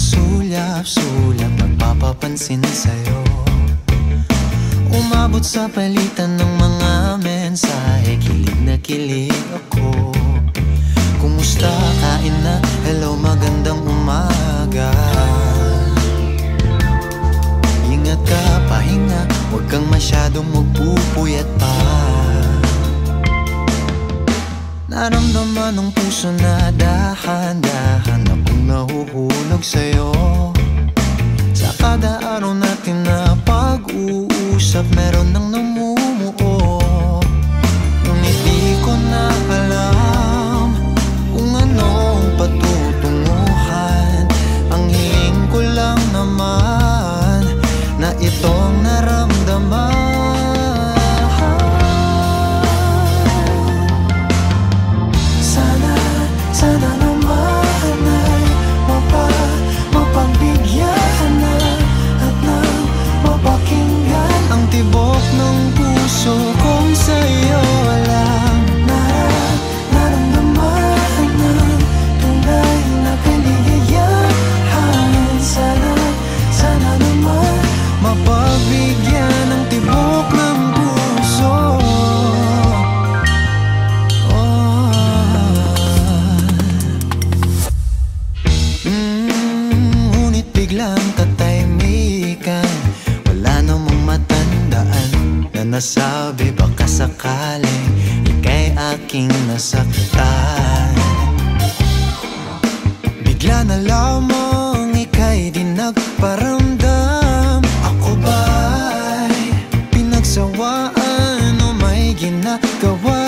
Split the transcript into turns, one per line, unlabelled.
sulyap-sulyap nagpapapansin sa'yo. Umabot sa palitan ng mga mensahe, kilig na kilig ako. Kumusta, kain na, hello, magandang umaga. Ingat ka, pahinga, huwag kang masyadong magpupuyat pa. Naramdaman ng puso na dahan-dahan akong nahuhulog sa'yo. Sa kada araw natin na pag-uusap, meron nang namumuo. Ngunit di ko na alam kung anong patutunguhan. Ang hiling ko lang naman na itong naramdaman. Sana naman ay mapagbigyan na at nang mapakinggan ang tibok ng puso kong sa'yo lang naramdaman ng tunay na kaligayahan. Sana naman mapagbigyan ang tibok ng puso. Ngunit biglang katahimikan, wala namang matandaan na nasabi baka sakaling ika'y aking nasaktan. Bigla na lamang ika'y di nagparamdam. Ako ba'y pinagsawaan o may ginagawa?